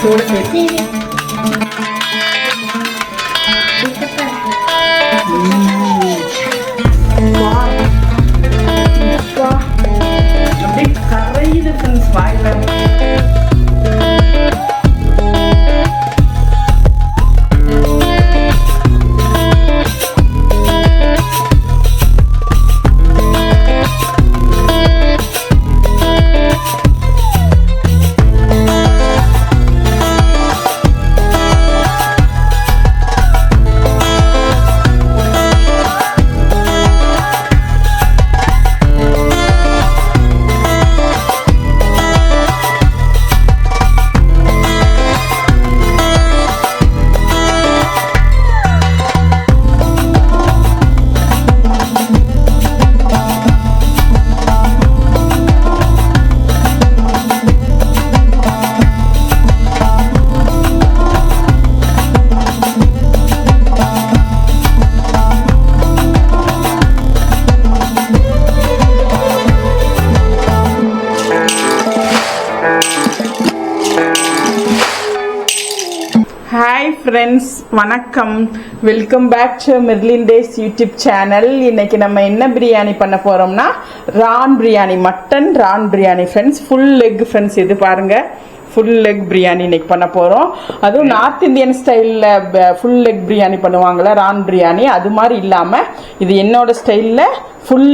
பீஸோடு சேர்த்து அப்படியே கரையுது ஃப்ரெண்ட்ஸ் வாயில. ஹாய் ஃப்ரெண்ட்ஸ், வணக்கம். Welcome back to Merlin Days YouTube channel. இன்னைக்கு நம்ம என்ன பிரியாணி பண்ண போறோம்னா raan biryani, mutton raan biryani friends. Full leg friends, இது பாருங்க, ஃபுல் லெக் பிரியாணி இன்னைக்கு பண்ண போறோம். அதுவும் நார்த் இந்தியன் ஸ்டைல்ல ஃபுல் லெக் பிரியாணி பண்ணுவாங்கல்ல, ரான் பிரியாணி, அது மாதிரி இல்லாம இது என்னோட ஸ்டைல்ல ஃபுல்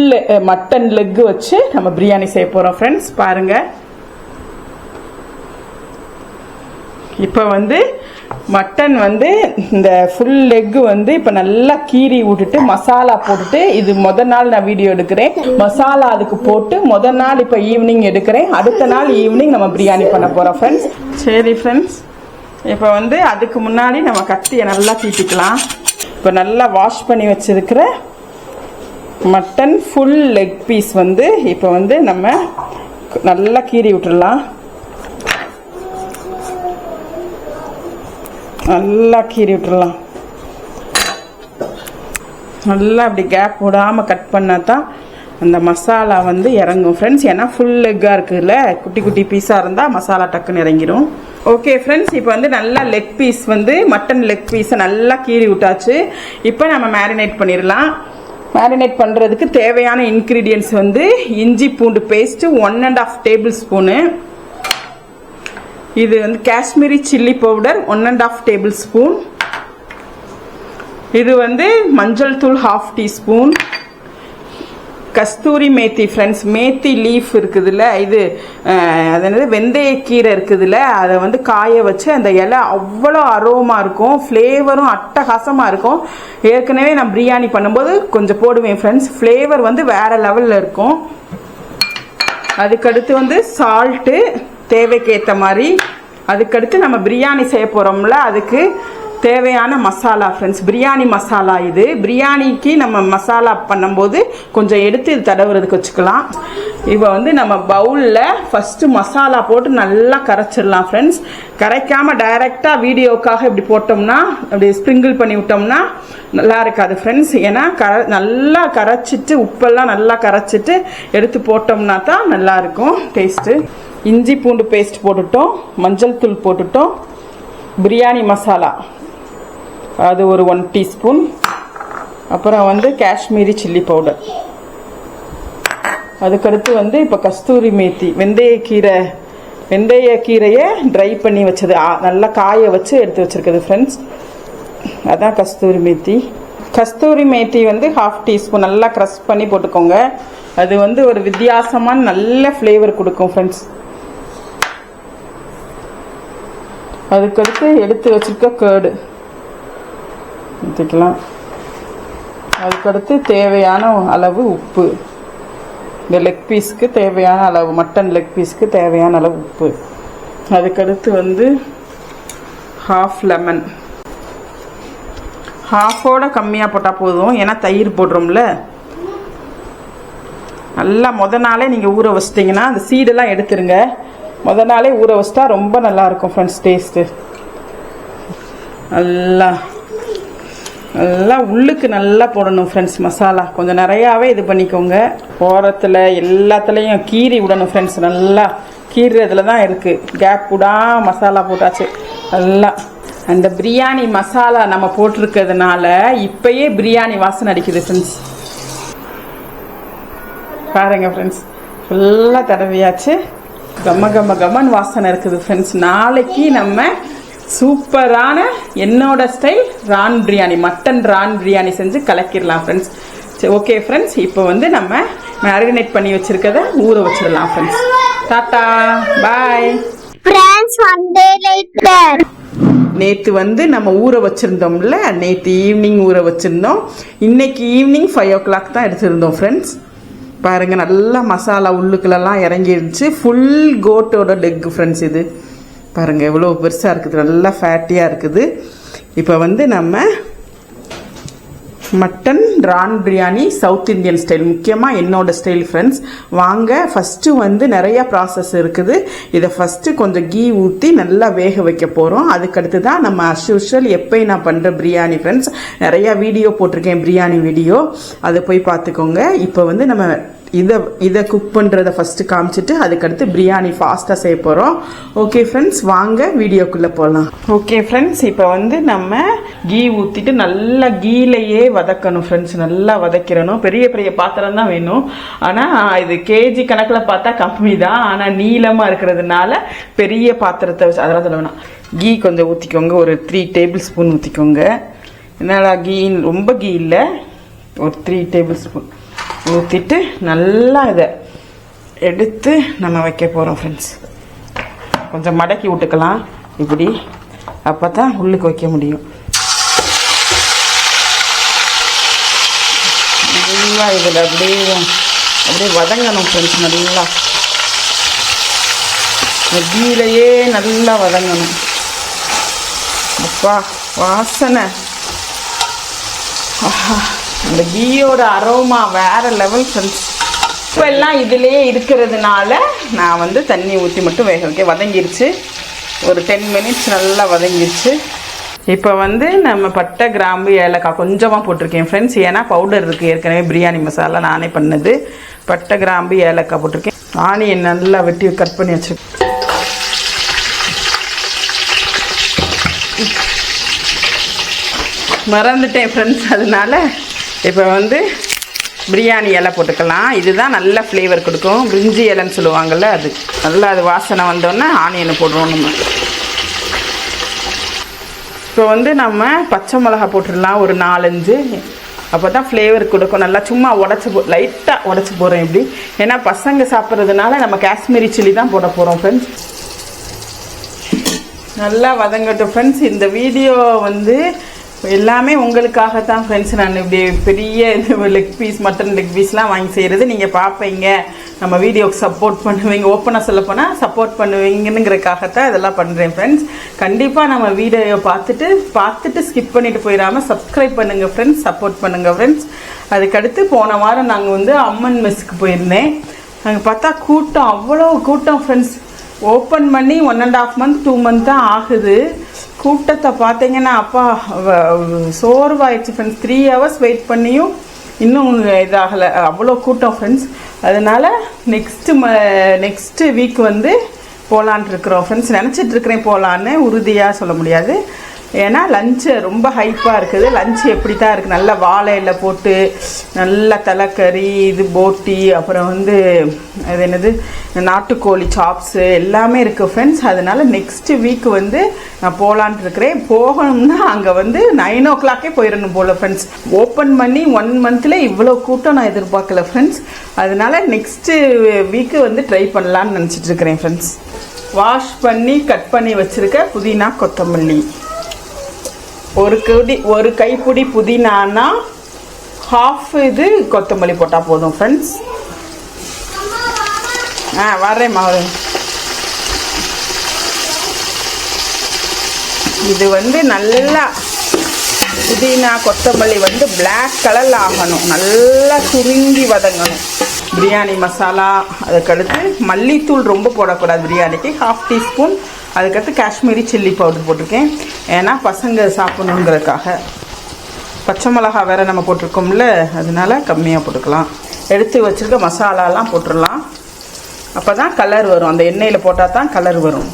மட்டன் லெக் வச்சு நம்ம பிரியாணி செய்ய போறோம் ஃப்ரெண்ட்ஸ். பாருங்க, இப்போ வந்து மட்டன் வந்து இந்த ஃபுல் லெக் வந்து இப்போ நல்லா கீறி விட்டுட்டு மசாலா போட்டுட்டு, இது முதல் நாள் நான் வீடியோ எடுக்கிறேன், மசாலா அதுக்கு போட்டு முதல் நாள் இப்போ ஈவினிங் எடுக்கிறேன். அடுத்த நாள் ஈவினிங் நம்ம பிரியாணி பண்ண போகிறோம் ஃப்ரெண்ட்ஸ். சரி ஃப்ரெண்ட்ஸ், இப்போ வந்து அதுக்கு முன்னாடி நம்ம கத்தியை நல்லா தீட்டிக்கலாம். இப்போ நல்லா வாஷ் பண்ணி வச்சிருக்கிற மட்டன் ஃபுல் லெக் பீஸ் வந்து இப்போ வந்து நம்ம நல்லா கீறி விட்டுடலாம். நல்லா கீறி விட்டுடலாம். நல்லா அப்படி கேப் விடாமல் கட் பண்ணால் தான் அந்த மசாலா வந்து இறங்கும் ஃப்ரெண்ட்ஸ். ஏன்னா ஃபுல் லெக்காக இருக்குதுல்ல, குட்டி குட்டி பீஸாக இருந்தால் மசாலா டக்குன்னு இறங்கிடும். ஓகே ஃப்ரெண்ட்ஸ், இப்போ வந்து நல்லா லெக் பீஸ் வந்து மட்டன் லெக் பீஸை நல்லா கீறி விட்டாச்சு. இப்போ நம்ம மேரினேட் பண்ணிடலாம். மேரினேட் பண்ணுறதுக்கு தேவையான இன்க்ரீடியன்ட்ஸ் வந்து இஞ்சி பூண்டு பேஸ்ட்டு 1½ டேபிள் ஸ்பூனு. இது வந்து Kashmiri chilli powder 1½ table spoon. இது வந்து மஞ்சள் தூள் 1/2 டீஸ்பூன். கஸ்தூரி மேத்தி ஃப்ரெண்ட்ஸ், மேத்தி லீஃப் இருக்குதுல்ல, இது அது வெந்தயக்கீரை இருக்குதுல்ல, அதை வந்து காய வச்சு அந்த இலை அவ்வளோ அரோமா இருக்கும், ஃப்ளேவரும் அட்டகாசமாக இருக்கும். ஏற்கனவே நான் பிரியாணி பண்ணும்போது கொஞ்சம் போடுவேன் ஃப்ரெண்ட்ஸ், ஃப்ளேவர் வந்து வேறு லெவலில் இருக்கும். அதுக்கடுத்து வந்து சால்ட்டு தேவைக்கேற்ற மாதிரி. அதுக்கடுத்து நம்ம பிரியாணி செய்ய போகிறோம்ல, அதுக்கு தேவையான மசாலா ஃப்ரெண்ட்ஸ், பிரியாணி மசாலா. இது பிரியாணிக்கு நம்ம மசாலா பண்ணும்போது கொஞ்சம் எடுத்து இது தடவுறதுக்கு வச்சுக்கலாம். இப்போ வந்து நம்ம பவுலில் ஃபஸ்ட்டு மசாலா போட்டு நல்லா கரைச்சிடலாம் ஃப்ரெண்ட்ஸ். கரைக்காமல் டைரெக்டாக வீடியோக்காக இப்படி போட்டோம்னா, அப்படி ஸ்ப்ரிங்கிள் பண்ணி விட்டோம்னா நல்லா இருக்காது ஃப்ரெண்ட்ஸ். ஏன்னா நல்லா கரைச்சிட்டு, உப்பெல்லாம் நல்லா கரைச்சிட்டு எடுத்து போட்டோம்னா தான் நல்லாயிருக்கும் டேஸ்ட்டு. இஞ்சி பூண்டு பேஸ்ட் போட்டுட்டோம், மஞ்சள் தூள் போட்டுட்டோம், பிரியாணி மசாலா அது ஒரு 1 டீஸ்பூன், அப்புறம் வந்து காஷ்மீரி சில்லி பவுடர். அதுக்கடுத்து வந்து இப்போ கஸ்தூரி மேத்தி, வெந்தயக்கீரையை ட்ரை பண்ணி வச்சது, நல்லா காய வச்சு எடுத்து வச்சிருக்குது ஃப்ரெண்ட்ஸ், அதான் கஸ்தூரி மேத்தி. கஸ்தூரி மேத்தி வந்து 1/2 டீஸ்பூன் நல்லா க்ரஷ் பண்ணி போட்டுக்கோங்க. அது வந்து ஒரு வித்தியாசமான நல்ல ஃப்ளேவர் கொடுக்கும் ஃப்ரெண்ட்ஸ். அதுக்கடுத்து எடுத்து வச்சிருக்க கேர்டு ஊற்றிக்கலாம். அதுக்கடுத்து தேவையான அளவு உப்பு, இந்த லெக் பீஸ்க்கு தேவையான அளவு, மட்டன் லெக் பீஸ்க்கு தேவையான அளவு உப்பு. அதுக்கடுத்து வந்து 1/2 லெமன், 1/2ஓட கம்மியாக போட்டால் போதும், ஏன்னா தயிர் போடுறோம்ல. நல்லா முத நாளே நீங்கள் ஊற வச்சிட்டிங்கன்னா அந்த சீடெல்லாம் எடுத்துருங்க. முத நாளே ஊற வச்சிட்டா ரொம்ப நல்லாயிருக்கும் ஃப்ரெண்ட்ஸ் டேஸ்ட்டு. நல்லா நல்லா உள்ளுக்கு நல்லா போடணும் ஃப்ரெண்ட்ஸ். மசாலா கொஞ்சம் நிறையாவே இது பண்ணிக்கோங்க. ஓரத்தில் எல்லாத்துலேயும் கீறி விடணும் ஃப்ரெண்ட்ஸ். நல்லா கீறுறதுல தான் இருக்குது. கேப் விடா மசாலா போட்டாச்சு நல்லா. அந்த பிரியாணி மசாலா நம்ம போட்டிருக்கிறதுனால இப்பயே பிரியாணி வாசனை அடிக்குது ஃப்ரெண்ட்ஸ். பாருங்க ஃப்ரெண்ட்ஸ், ஃபுல்லாக தடவியாச்சு. கம்ம கம்ம கம்மன் வாசனை இருக்குது ஃப்ரெண்ட்ஸ். நாளைக்கு நம்ம சூப்பரான என்னோட style Ron biryani, mutton raan biryani செஞ்சு கலக்கிடலாம் ஃப்ரெண்ட்ஸ். சரி, ஓகே ஃப்ரெண்ட்ஸ். இப்போ வந்து நம்ம மேரினேட் பண்ணி வச்சிருக்கத ஊற வச்சிடலாம் friends. Tata bye friends. One day later நேற்று வந்து நம்ம ஊற வச்சுருந்தோம்ல, நேற்று ஈவினிங் ஊற வச்சுருந்தோம். இன்னைக்கு ஈவினிங் 5 o'clock தான் எடுத்துருந்தோம் ஃப்ரெண்ட்ஸ். பாருங்கள், நல்லா மசாலா உள்ளுக்குள்ளெல்லாம் இறங்கிடுச்சு. ஃபுல் கோட்டோட லெக் ஃப்ரெண்ட்ஸ். இது பாருங்கள் எவ்வளோ பெருசாக இருக்குது, நல்லா ஃபேட்டியாக இருக்குது. இப்போ வந்து நம்ம mutton raan biryani south Indian style, முக்கியமாக என்னோட ஸ்டைல் ஃப்ரெண்ட்ஸ். வாங்க, ஃபஸ்ட்டு வந்து நிறையா ப்ராசஸ் இருக்குது. இதை ஃபஸ்ட்டு கொஞ்சம் கீ ஊற்றி நல்லா வேக வைக்க போகிறோம். அதுக்கடுத்து தான் நம்ம அஸ்யூஷுவல் எப்போயும் நான் பண்ணுற பிரியாணி ஃப்ரெண்ட்ஸ். நிறையா வீடியோ போட்டிருக்கேன், பிரியாணி வீடியோ, அதை போய் பார்த்துக்கோங்க. இப்போ வந்து நம்ம இதை குக் பண்ணுறதை ஃபஸ்ட்டு காமிச்சிட்டு அதுக்கடுத்து பிரியாணி ஃபாஸ்ட்டாக செய்ய போகிறோம். ஓகே ஃப்ரெண்ட்ஸ், வாங்க வீடியோக்குள்ளே போகலாம். ஓகே ஃப்ரெண்ட்ஸ், இப்போ வந்து நம்ம கீ ஊற்றிட்டு நல்லா கீலையே வதக்கணும் ஃப்ரெண்ட்ஸ். நல்லா வதக்கிடணும். பெரிய பெரிய பாத்திரம் தான் வேணும். ஆனால் இது கேஜி கணக்கில் பார்த்தா கம்மி தான். ஆனால் நீளமாக இருக்கிறதுனால பெரிய பாத்திரத்தை வச்சு அதெல்லாம் சொல்ல வேணாம். கீ கொஞ்சம் ஊற்றிக்கோங்க. ஒரு 3 tablespoon ஊற்றிக்கோங்க. என்னடா கீ ரொம்ப கீ இல்லை, ஒரு 3 tablespoon ஊற்றிட்டு நல்லா இதை எடுத்து நம்ம வைக்க போகிறோம் ஃப்ரெண்ட்ஸ். கொஞ்சம் மடக்கி விட்டுக்கலாம் இப்படி, அப்போ தான் உள்ளுக்கு வைக்க முடியும். நல்லா இதில் அப்படியே வதங்கணும் ஃப்ரெண்ட்ஸ். நல்லா கீரையே நல்லா வதங்கணும். அப்பா வாசனை, அந்த கீயோட அரோமா வேற லெவல் ஃப்ரெண்ட்ஸ். இப்போ எல்லாம் இதிலே இருக்கிறதுனால நான் வந்து தண்ணி ஊற்றி மட்டும் வேக வைக்க. வதங்கிருச்சு, ஒரு 10 minutes நல்லா வதங்கிருச்சு. இப்போ வந்து நம்ம பட்டை கிராம்பு ஏலக்காய் கொஞ்சமாக போட்டிருக்கேன் ஃப்ரெண்ட்ஸ். ஏன்னா பவுடர் இருக்குது ஏற்கனவே, பிரியாணி மசாலா நானே பண்ணது. பட்டை கிராம்பு ஏலக்காய் போட்டிருக்கேன். ஆனியன் நல்லா வெட்டி கட் பண்ணி வச்சுருக்கேன். மறந்துட்டேன் ஃப்ரெண்ட்ஸ், அதனால இப்போ வந்து பிரியாணி இலை போட்டுக்கலாம். இதுதான் நல்ல ஃப்ளேவர் கொடுக்கும். பிரிஞ்சி இலைன்னு சொல்லுவாங்கள்ல, அது நல்லா அது வாசனை வந்தோடனே ஆனியனை போடுறோம் நம்ம. இப்போ வந்து நம்ம பச்சை மிளகா போட்டுடலாம் ஒரு 4-5. அப்போ தான் ஃப்ளேவர் கொடுக்கும். நல்லா சும்மா லைட்டாக உடச்சி போகிறோம் இப்படி. ஏன்னா பசங்க சாப்பிட்றதுனால நம்ம காஷ்மீரி சில்லி தான் போட போகிறோம் ஃப்ரெண்ட்ஸ். நல்லா வதங்கட்டும் ஃப்ரெண்ட்ஸ். இந்த வீடியோ வந்து எல்லாமே உங்களுக்காகத்தான் ஃப்ரெண்ட்ஸ். நான் இப்படி பெரிய லெக் பீஸ், மட்டன் லெக் பீஸ்லாம் வாங்கி செய்கிறது நீங்கள் பார்ப்பீங்க, நம்ம வீடியோக்கு சப்போர்ட் பண்ணுவீங்க. ஓப்பனாக சொல்ல போனால் சப்போர்ட் பண்ணுவீங்கன்னுங்கிறதுக்காகத்தான் இதெல்லாம் பண்ணுறேன் ஃப்ரெண்ட்ஸ். கண்டிப்பாக நம்ம வீடியோ பார்த்துட்டு ஸ்கிப் பண்ணிட்டு போயிடாமல் சப்ஸ்கிரைப் பண்ணுங்கள் ஃப்ரெண்ட்ஸ், சப்போர்ட் பண்ணுங்கள் ஃப்ரெண்ட்ஸ். அதுக்கடுத்து போன வாரம் நாங்கள் வந்து அம்மன் மெஸ்ஸுக்கு போயிருந்தேன். அங்கே பார்த்தா கூட்டம், அவ்வளோ கூட்டம் ஃப்ரெண்ட்ஸ். ஓப்பன் பண்ணி 1.5 month 2 month தான் ஆகுது. கூட்டத்தை பார்த்தீங்கன்னா அப்பா சோர்வாயிடுச்சு ஃப்ரெண்ட்ஸ். 3 hours வெயிட் பண்ணியும் இன்னும் இதாகலை, அவ்வளோ கூட்டம் ஃப்ரெண்ட்ஸ். அதனால் நெக்ஸ்ட்டு வீக் வந்து போகலான் இருக்கிறோம் ஃப்ரெண்ட்ஸ். நினச்சிட்ருக்கிறேன் போகலான்னு, உறுதியாக சொல்ல முடியாது. ஏன்னா லஞ்சு ரொம்ப ஹைப்பாக இருக்குது. லஞ்சு எப்படி தான் இருக்குது, நல்லா வாழையில் போட்டு நல்லா தலைக்கறி, இது போட்டி, அப்புறம் வந்து அது என்னது நாட்டுக்கோழி சாப்ஸு எல்லாமே இருக்குது ஃப்ரெண்ட்ஸ். அதனால் நெக்ஸ்ட்டு வீக் வந்து நான் போகலான்ட்டு இருக்கிறேன். போகணும்னா அங்கே வந்து 9 o'clock போயிடணும் போல் ஃப்ரெண்ட்ஸ். ஓப்பன் பண்ணி 1 monthல இவ்வளோ கூட்டம் நான் எதிர்பார்க்கல ஃப்ரெண்ட்ஸ். அதனால் நெக்ஸ்ட்டு வீக்கு வந்து ட்ரை பண்ணலான்னு நினச்சிட்ருக்கிறேன் ஃப்ரெண்ட்ஸ். வாஷ் பண்ணி கட் பண்ணி வச்சுருக்க புதினா கொத்தமல்லி, ஒரு கைப்பிடி புதினானா 1/2 இது கொத்தமல்லி போட்டால் போதும் ஃப்ரெண்ட்ஸ். வரேன் மாவு. இது வந்து நல்லா புதினா கொத்தமல்லி வந்து பிளாக் கலரில் ஆகணும், நல்லா சுருங்கி வதங்கணும். பிரியாணி மசாலா, அதுக்கடுத்து மல்லித்தூள் ரொம்ப போடக்கூடாது பிரியாணிக்கு, 1/2 teaspoon. அதுக்கடுத்து காஷ்மீரி சில்லி பவுடர் போட்டிருக்கேன், ஏன்னா பசங்க சாப்பிடணுங்கிறதுக்காக. பச்சை மிளகா வேறு நம்ம போட்டிருக்கோம்ல, அதனால கம்மியாக போட்டுக்கலாம். எடுத்து வச்சுருக்க மசாலாலாம் போட்டுடலாம். அப்போ தான் கலர் வரும், அந்த எண்ணெயில் போட்டால் தான் கலர் வரும்.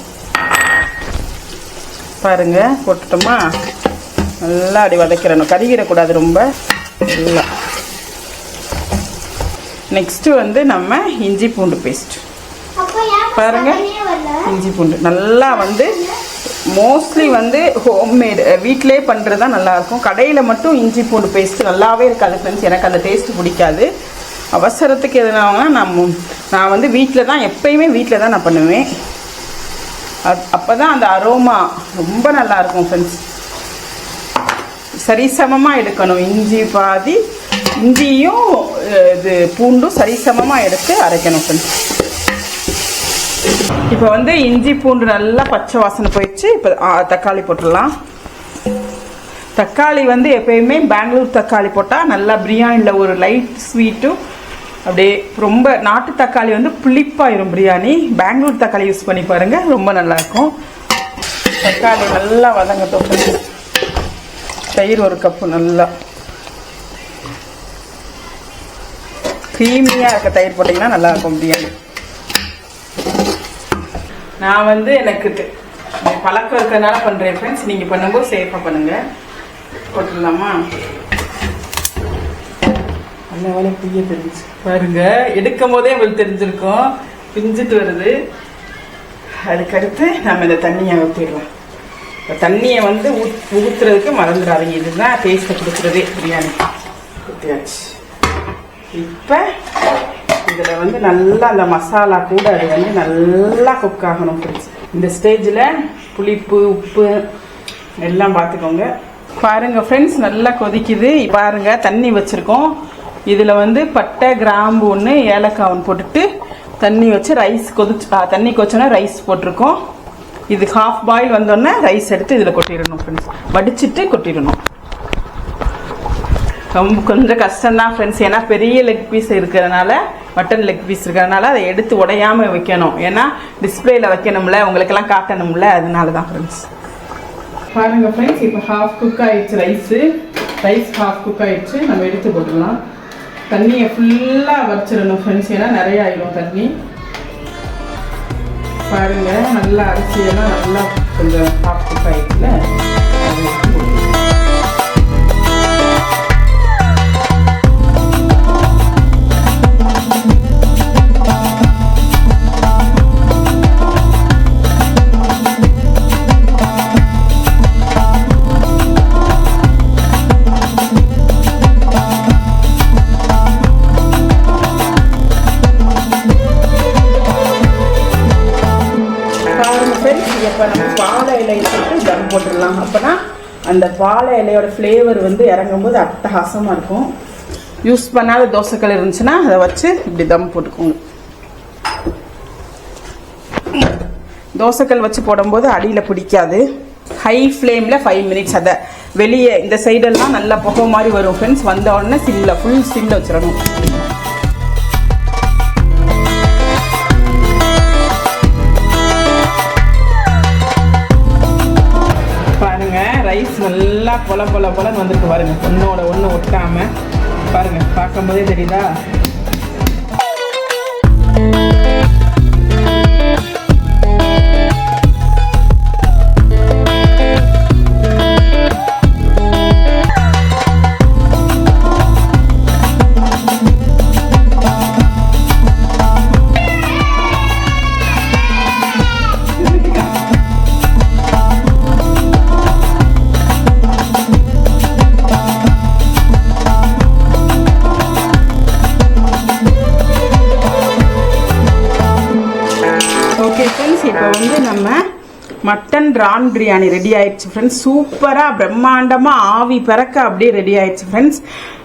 பாருங்கள், போட்டுட்டோமா? நல்லா அப்படி வதக்கிறணும், கருகிடக்கூடாது ரொம்ப. நல்லா நெக்ஸ்ட்டு வந்து நம்ம இஞ்சி பூண்டு பேஸ்ட் பாருங்க. இஞ்சி பூண்டு நல்லா வந்து மோஸ்ட்லி வந்து ஹோம்மேடு வீட்டிலே பண்ணுறது தான் நல்லாயிருக்கும். கடையில் மட்டும் இஞ்சி பூண்டு பேஸ்ட்டு நல்லாவே இருக்காது ஃப்ரெண்ட்ஸ். எனக்கு அந்த டேஸ்ட்டு பிடிக்காது. அவசரத்துக்கு எதுனாங்கன்னா நான் வந்து வீட்டில் தான், எப்பயுமே வீட்டில் தான் நான் பண்ணுவேன். அப்போ தான் அந்த அரோமா ரொம்ப நல்லாயிருக்கும் ஃப்ரெண்ட்ஸ். சரிசமமாக எடுக்கணும், இஞ்சி பாதி, இஞ்சியும் இது பூண்டும் சரிசமமாக எடுத்து அரைக்கணும் ஃப்ரெண்ட்ஸ். இப்போ வந்து இஞ்சி பூண்டு நல்லா பச்சை வாசனை போயிடுச்சு. இப்போ தக்காளி போட்டுடலாம். தக்காளி வந்து எப்பயுமே பெங்களூர் தக்காளி போட்டால் நல்லா பிரியாணியில் ஒரு லைட் ஸ்வீட்டும் அப்படியே ரொம்ப, நாட்டு தக்காளி வந்து புளிப்பாயிரும் பிரியாணி. பெங்களூர் தக்காளி யூஸ் பண்ணி பாருங்கள், ரொம்ப நல்லாயிருக்கும். தக்காளி நல்லா வதங்கட்டும். தயிர் ஒரு கப்பு, நல்லா க்ரீமியாக இருக்க தயிர் போட்டிங்கன்னா நல்லாயிருக்கும் பிரியாணி. நான் வந்து எனக்கு பழக்கம் இருக்கிறதுனால பண்ணுறேன் ஃப்ரெண்ட்ஸ். நீங்கள் பண்ணும்போது சேஃபாக பண்ணுங்கள். போட்டுடலாமா? நல்ல வேலை பிரிய தெரிஞ்சு பாருங்க, எடுக்கும் போதே உங்களுக்கு தெரிஞ்சிருக்கும், பிஞ்சிட்டு வருது. அதுக்கடுத்து நம்ம இந்த தண்ணியை ஊற்றிடலாம். இப்போ தண்ணியை வந்து ஊற்றுறதுக்கு மறந்துடாதீங்க, இதுதான் டேஸ்ட்டை கொடுக்குறதே பிரியாணி. ஊற்றியாச்சு. இப்போ இதில் வந்து நல்லா அந்த மசாலா கூட அது வந்து நல்லா குக் ஆகணும் ஃப்ரெண்ட்ஸ். இந்த ஸ்டேஜில் புளிப்பு உப்பு எல்லாம் பார்த்துக்கோங்க. பாருங்கள் ஃப்ரெண்ட்ஸ், நல்லா கொதிக்குது. பாருங்கள், தண்ணி வச்சுருக்கோம். இதில் வந்து பட்டை கிராம்பு ஒன்று, ஏலக்காய் ஒன்று போட்டுட்டு தண்ணி வச்சு ரைஸ் தண்ணி கொச்சோன்னா ரைஸ் போட்டிருக்கோம். இது ஹாஃப் பாயில் வந்தோடனே ரைஸ் எடுத்து இதில் கொட்டிடணும் ஃப்ரெண்ட்ஸ். வடிச்சிட்டு கொட்டிடணும். ரொம்ப கொஞ்சம் கஷ்டம்தான் ஃப்ரெண்ட்ஸ். ஏன்னா பெரிய லெக் பீஸ் இருக்கிறதுனால, மட்டன் லெக் பீஸ் இருக்கிறதுனால அதை எடுத்து உடையாமல் வைக்கணும். ஏன்னா டிஸ்பிளேயில் வைக்கணும்ல, உங்களுக்கெல்லாம் காட்டணும்ல, அதனால தான் ஃப்ரெண்ட்ஸ். பாருங்கள் ஃப்ரெண்ட்ஸ், இப்போ ஹாஃப் குக் ஆகிடுச்சு. ரைஸ் ஹாஃப் குக் ஆகிடுச்சு. நம்ம எடுத்து போட்டுடலாம். தண்ணியை ஃபுல்லாக வச்சிடணும் ஃப்ரெண்ட்ஸ், ஏன்னா நிறைய ஆயிடும் தண்ணி. பாருங்கள், நல்லா அரிசியெல்லாம் நல்லா கொஞ்சம் ஹாஃப் குக் ஆகிடுச்சுல, அதை எடுத்து போட்டுடலாம். இப்போ நம்ம வாழை இலையை போட்டு தம் போட்டுடலாம். அப்போனா அந்த வாழை இலையோட ஃப்ளேவர் வந்து இறங்கும்போது அட்டகாசமாக இருக்கும். யூஸ் பண்ணாத தோசைக்கல் இருந்துச்சுன்னா அதை வச்சு இப்படி தம் போட்டுக்கோங்க. தோசைக்கல் வச்சு போடும்போது அடியில் பிடிக்காது. ஹை ஃப்ளேமில் 5 மினிட்ஸ் அதை வெளியே இந்த சைடெல்லாம் நல்லா புகை மாதிரி வரும் ஃப்ரெண்ட்ஸ். வந்த உடனே சிம்மில் ஃபுல் சிம்மில் வச்சிடணும். ரைஸ் நல்லா பொலன்னு வந்துருக்கு பாருங்க, ஒன்னோட ஒன்று ஒட்டாம பாருங்க, பார்க்கும்போதே தெரியுதா? இப்போ வந்து நம்ம மட்டன் ரான் பிரியாணி ரெடி ஆயிடுச்சு ஃப்ரெண்ட்ஸ். சூப்பராக பிரம்மாண்டமாக ஆவி பறக்க அப்படியே ரெடி ஆயிடுச்சு ஃப்ரெண்ட்ஸ்.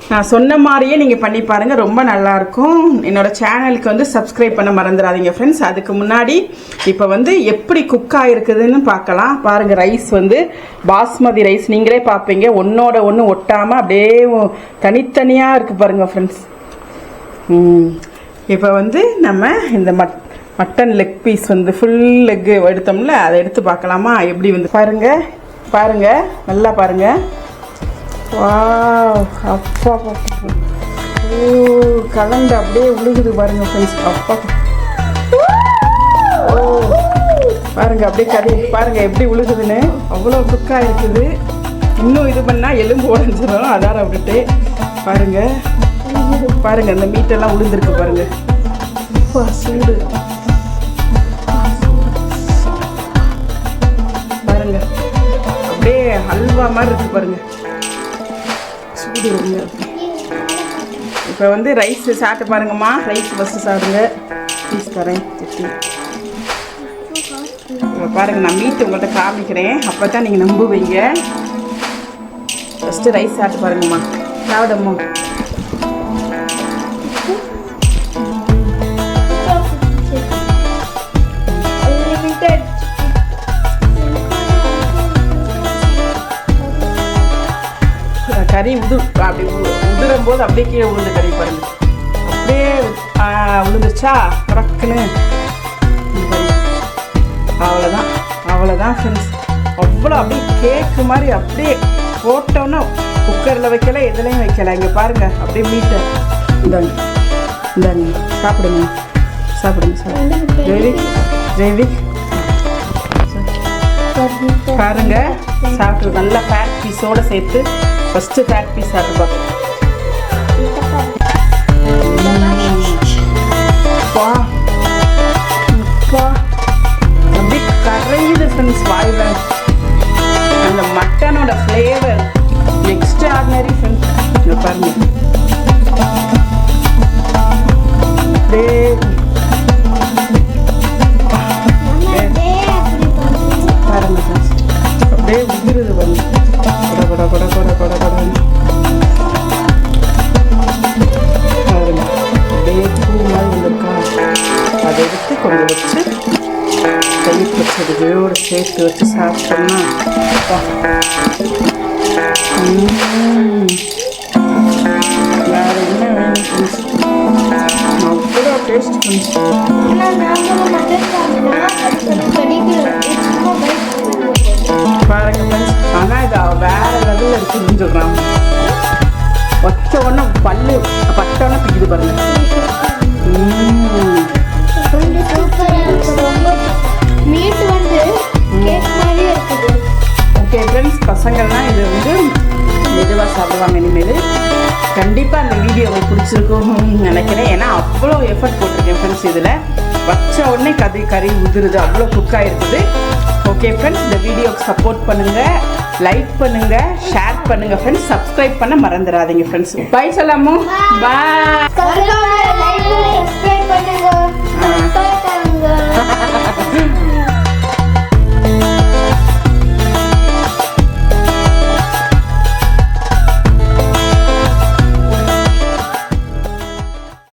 நான் சொன்ன மாதிரியே நீங்கள் பண்ணி பாருங்கள், ரொம்ப நல்லாயிருக்கும். என்னோட சேனலுக்கு வந்து சப்ஸ்கிரைப் பண்ண மறந்துடாதீங்க ஃப்ரெண்ட்ஸ். அதுக்கு முன்னாடி இப்போ வந்து எப்படி குக் ஆகிருக்குதுன்னு பார்க்கலாம். பாருங்கள், ரைஸ் வந்து பாஸ்மதி ரைஸ், நீங்களே பார்ப்பீங்க, ஒன்றோட ஒன்று ஒட்டாமல் அப்படியே தனித்தனியாக இருக்குது பாருங்கள் ஃப்ரெண்ட்ஸ். இப்போ வந்து நம்ம இந்த மட்டன் லெக் பீஸ் வந்து ஃபுல் லெக் எடுத்தோம்ல, அதை எடுத்து பார்க்கலாமா எப்படி வந்து? பாருங்க நல்லா பாருங்க, வாவ் அப்பா அப்பா. ஓ கலந்து அப்படியே உழுகுது பாருங்க ஃப்ரெண்ட்ஸ். அப்பா ஓ பாருங்க அப்படியே கறி பாருங்க எப்படி உழுகுதுன்னு. அவ்வளோ குக்காக இருக்குது. இன்னும் இது பண்ணால் எலும்பு உடஞ்சிடும். அதார விட்டுட்டு பாருங்க பாருங்க அந்த மீட்டெல்லாம் உளுந்துருக்கு பாருங்க. அப்பா, சூடு பாருங்க அப்படியே ஹல்வா மாதிரி இருக்கு பாருங்க. சூடு ரொம்ப. இப்போ வந்து ரைஸ் சாப்பிட்டு பாருங்கம்மா. ரைஸ் ஃபஸ்ட்டு சாப்பிடுங்க. பீஸ் தரேன் திட்டி. இப்போ பாருங்க நான் மீட் உங்கள்கிட்ட காமிக்கிறேன். அப்போ தான் நீங்கள் நம்புவீங்க. ஃபஸ்ட்டு ரைஸ் சாப்பிட்டு பாருங்கம்மா. சாப்பிடம்மா. கறி அப்படி உதிரும் போது அப்படியே கீழே உளுந்து கறி பாருங்க. அப்படியே உளுந்துச்சா கறக்குன்னு. அவ்வளோதான் அவ்வளோதான் ஃப்ரெண்ட்ஸ். அவ்வளோ அப்படியே கேக்கு மாதிரி அப்படியே போட்டோன்னா குக்கரில் வைக்கல எதுலையும் வைக்கல. இங்கே பாருங்க அப்படியே மீட்டை இந்தாங்க இந்தாங்க சாப்பிடுங்க சாப்பிடுங்க சாப்பிடுங்க. ஜெய்விக் ஜெய்விக் பாருங்க சாப்பிட்டு நல்லா ஃபேட் பீஸோடு சேர்த்து ஃபஸ்ட்டு ஃபேட் பீஸ் சாப்பிடுப்பா. அப்பா அப்பா அப்படி கரையுது ஃப்ரெண்ட்ஸ் வாயில். அந்த மட்டனோட ஃப்ளேவர் எக்ஸ்ட்ரா ஆர்டினரி ஃப்ரெண்ட்ஸ். இங்கே பாருங்க அப்படியே பாருங்க ஃப்ரெண்ட்ஸ் அப்படியே உதிருது பாருங்க. கொட கொட கொட கொட கொட கொட பாருங்க அப்படியே பூ மாதிரி வந்திருக்கா. அதை எடுத்து கொஞ்சம் வச்சு தயிர் பச்சடியோடு சேர்த்து வச்சு சாப்பிட்டோம்னா வேறு என்ன வேணும் ஃப்ரெண்ட்ஸ். அவ்வளோ டேஸ்ட் ஃப்ரெண்ட்ஸ். பாருங்க ஃப்ரெண்ட்ஸ். ஆனால் இது வேறு லெவலில் இருக்குதுன்னு சொல்கிறாங்க. வச்ச உடனே பல்லு பட்டோன்னே பிடிக்குது பாருங்க. மீட் வந்து கேக் மாதிரியே இருக்குது. ஓகே ஃப்ரெண்ட்ஸ், பசங்கள்லாம் இது வந்து மெதுவாக சாப்பிடுவாங்க இனிமேல். கண்டிப்பாக அந்த வீடியோ உங்களுக்கு பிடிச்சிருக்கும்னு நினைக்கிறேன். ஏன்னா அவ்வளோ எஃபர்ட் போட்டிருக்கேன் ஃப்ரெண்ட்ஸ். இதில் வச்ச உடனே கறி உதிருது. அவ்வளோ குக்காக இருக்குது. ஓகே ஃப்ரெண்ட்ஸ், இந்த வீடியோக்கு சப்போர்ட் பண்ணுங்கள், லைக் பண்ணுங்கள், ஷேர் பண்ணுங்கள் ஃப்ரெண்ட்ஸ். சப்ஸ்கிரைப் பண்ண மறந்துடாதீங்க ஃப்ரெண்ட்ஸ். பை சொல்லாமோ. பாய்.